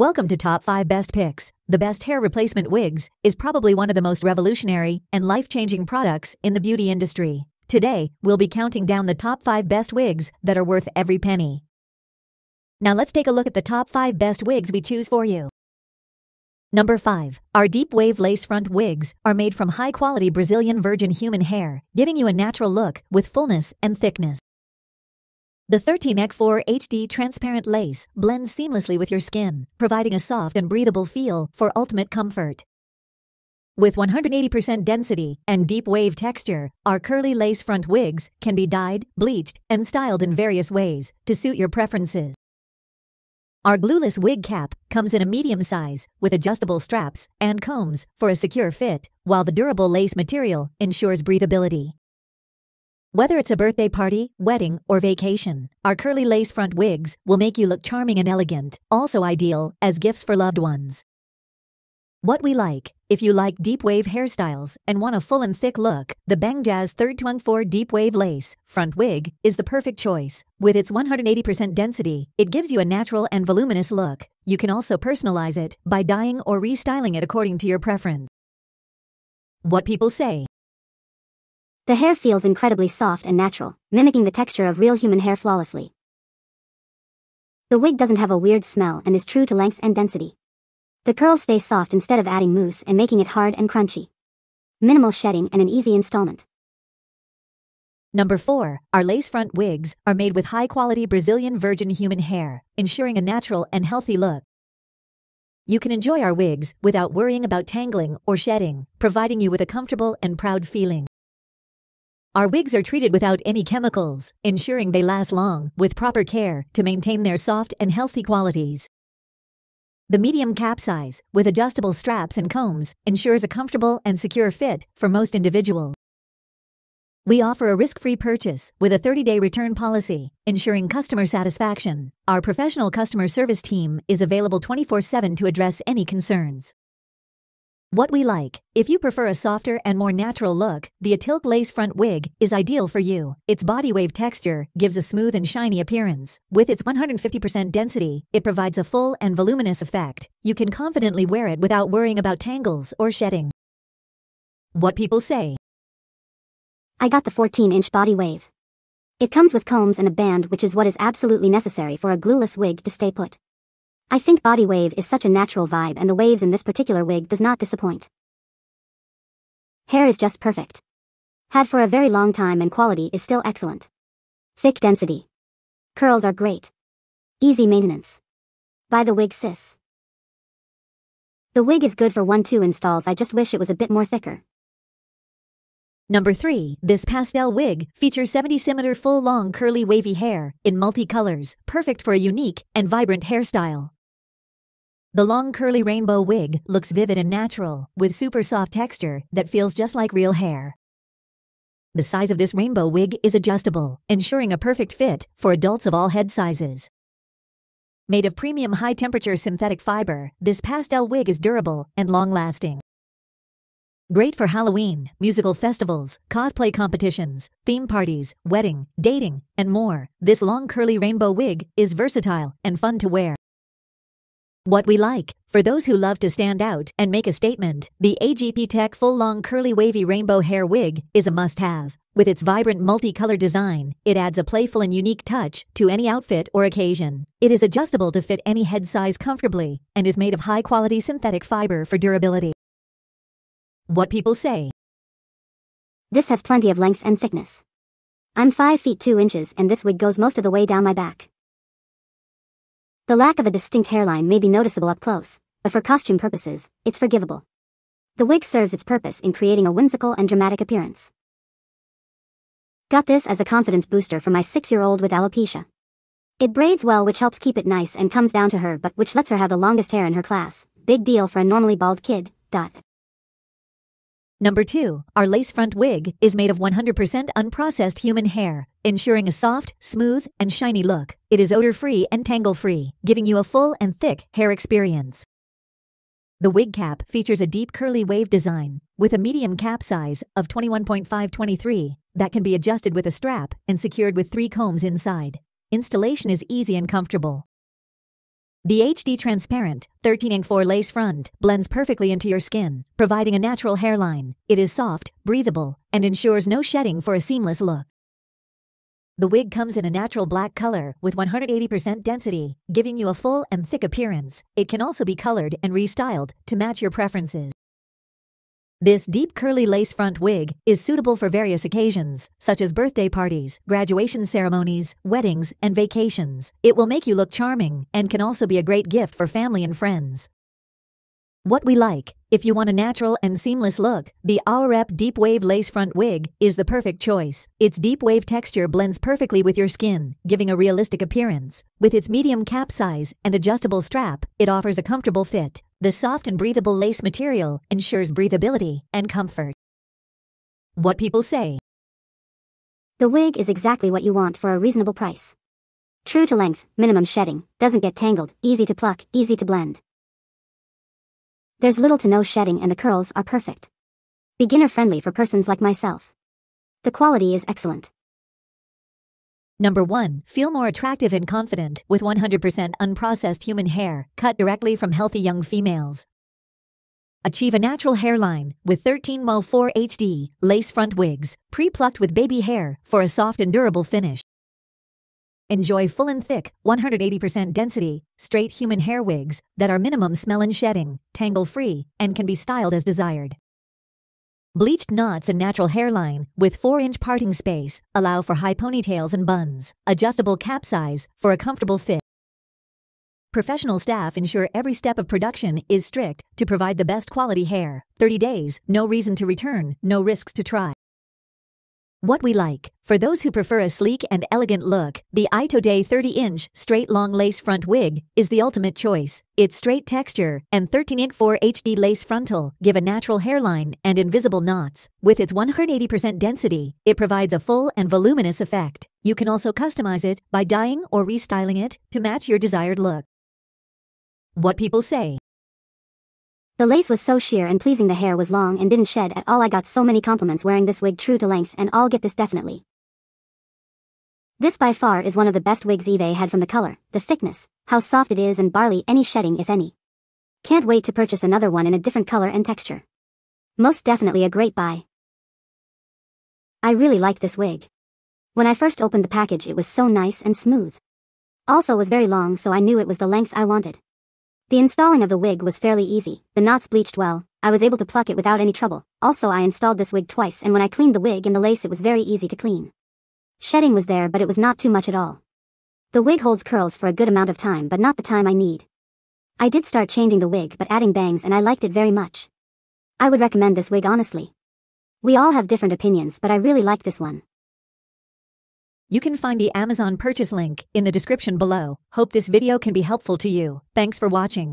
Welcome to Top 5 Best Picks. The best hair replacement wigs is probably one of the most revolutionary and life-changing products in the beauty industry. Today, we'll be counting down the top 5 best wigs that are worth every penny. Now let's take a look at the top 5 best wigs we choose for you. Number 5. Our deep wave lace front wigs are made from high-quality Brazilian virgin human hair, giving you a natural look with fullness and thickness. The 13x4 HD transparent lace blends seamlessly with your skin, providing a soft and breathable feel for ultimate comfort. With 180% density and deep wave texture, our curly lace front wigs can be dyed, bleached, and styled in various ways to suit your preferences. Our glueless wig cap comes in a medium size with adjustable straps and combs for a secure fit, while the durable lace material ensures breathability. Whether it's a birthday party, wedding, or vacation, our curly lace front wigs will make you look charming and elegant, also ideal as gifts for loved ones. What we like: if you like deep wave hairstyles and want a full and thick look, the Bangjaz 13x4 deep wave lace front wig is the perfect choice. With its 180% density, it gives you a natural and voluminous look. You can also personalize it by dyeing or restyling it according to your preference. What people say: the hair feels incredibly soft and natural, mimicking the texture of real human hair flawlessly. The wig doesn't have a weird smell and is true to length and density. The curls stay soft instead of adding mousse and making it hard and crunchy. Minimal shedding and an easy installment. Number 4. Our lace front wigs are made with high-quality Brazilian virgin human hair, ensuring a natural and healthy look. You can enjoy our wigs without worrying about tangling or shedding, providing you with a comfortable and proud feeling. Our wigs are treated without any chemicals, ensuring they last long with proper care to maintain their soft and healthy qualities. The medium cap size, with adjustable straps and combs, ensures a comfortable and secure fit for most individuals. We offer a risk-free purchase with a 30-day return policy, ensuring customer satisfaction. Our professional customer service team is available 24/7 to address any concerns. What we like: if you prefer a softer and more natural look, the Atilk lace front wig is ideal for you. Its body wave texture gives a smooth and shiny appearance. With its 150% density, it provides a full and voluminous effect. You can confidently wear it without worrying about tangles or shedding. What people say: I got the 14-inch body wave. It comes with combs and a band, which is what is absolutely necessary for a glueless wig to stay put. I think body wave is such a natural vibe, and the waves in this particular wig does not disappoint. Hair is just perfect. Had for a very long time and quality is still excellent. Thick density. Curls are great. Easy maintenance. Buy the wig, sis. The wig is good for 1-2 installs. I just wish it was a bit more thicker. Number 3. This pastel wig features 70cm full long curly wavy hair in multi-colors, perfect for a unique and vibrant hairstyle. The long curly rainbow wig looks vivid and natural, with super soft texture that feels just like real hair. The size of this rainbow wig is adjustable, ensuring a perfect fit for adults of all head sizes. Made of premium high-temperature synthetic fiber, this pastel wig is durable and long-lasting. Great for Halloween, musical festivals, cosplay competitions, theme parties, wedding, dating, and more. This long curly rainbow wig is versatile and fun to wear. What we like: for those who love to stand out and make a statement, the AGP Tech full long curly wavy rainbow hair wig is a must-have. With its vibrant multicolor design, it adds a playful and unique touch to any outfit or occasion. It is adjustable to fit any head size comfortably and is made of high-quality synthetic fiber for durability. What people say: this has plenty of length and thickness. I'm 5 feet 2 inches and this wig goes most of the way down my back. The lack of a distinct hairline may be noticeable up close, but for costume purposes, it's forgivable. The wig serves its purpose in creating a whimsical and dramatic appearance. Got this as a confidence booster for my 6-year-old with alopecia. It braids well, which helps keep it nice and comes down to her, but which lets her have the longest hair in her class. Big deal for a normally bald kid. Number 2. Our lace front wig is made of 100% unprocessed human hair, ensuring a soft, smooth, and shiny look. It is odor-free and tangle-free, giving you a full and thick hair experience. The wig cap features a deep curly wave design, with a medium cap size of 21.5-23 that can be adjusted with a strap and secured with 3 combs inside. Installation is easy and comfortable. The HD transparent 13-4 lace front blends perfectly into your skin, providing a natural hairline. It is soft, breathable, and ensures no shedding for a seamless look. The wig comes in a natural black color with 180% density, giving you a full and thick appearance. It can also be colored and restyled to match your preferences. This deep curly lace front wig is suitable for various occasions, such as birthday parties, graduation ceremonies, weddings, and vacations. It will make you look charming and can also be a great gift for family and friends. What we like. If you want a natural and seamless look, the Hair Rep Deep Wave Lace Front Wig is the perfect choice. Its deep wave texture blends perfectly with your skin, giving a realistic appearance. With its medium cap size and adjustable strap, it offers a comfortable fit. The soft and breathable lace material ensures breathability and comfort. What people say. The wig is exactly what you want for a reasonable price. True to length, minimum shedding, doesn't get tangled, easy to pluck, easy to blend. There's little to no shedding and the curls are perfect. Beginner-friendly for persons like myself. The quality is excellent. Number 1. Feel more attractive and confident with 100% unprocessed human hair cut directly from healthy young females. Achieve a natural hairline with 13-4 HD lace front wigs, pre-plucked with baby hair for a soft and durable finish. Enjoy full and thick, 180% density, straight human hair wigs that are minimum smell and shedding, tangle-free, and can be styled as desired. Bleached knots and natural hairline with 4-inch parting space allow for high ponytails and buns. Adjustable cap size for a comfortable fit. Professional staff ensure every step of production is strict to provide the best quality hair. 30 days, no reason to return, no risks to try. What we like. For those who prefer a sleek and elegant look, the Ito Day 30-inch straight long lace front wig is the ultimate choice. Its straight texture and 13-4 HD lace frontal give a natural hairline and invisible knots. With its 180% density, it provides a full and voluminous effect. You can also customize it by dyeing or restyling it to match your desired look. What people say. The lace was so sheer and pleasing, the hair was long and didn't shed at all. I got so many compliments wearing this wig true to length, and I'll get this definitely. This by far is one of the best wigs eBay had, from the color, the thickness, how soft it is, and barely any shedding if any. Can't wait to purchase another one in a different color and texture. Most definitely a great buy. I really like this wig. When I first opened the package it was so nice and smooth. Also was very long, so I knew it was the length I wanted. The installing of the wig was fairly easy, the knots bleached well, I was able to pluck it without any trouble. Also I installed this wig twice, and when I cleaned the wig and the lace it was very easy to clean. Shedding was there, but it was not too much at all. The wig holds curls for a good amount of time, but not the time I need. I did start changing the wig but adding bangs, and I liked it very much. I would recommend this wig honestly. We all have different opinions, but I really like this one. You can find the Amazon purchase link in the description below. Hope this video can be helpful to you. Thanks for watching.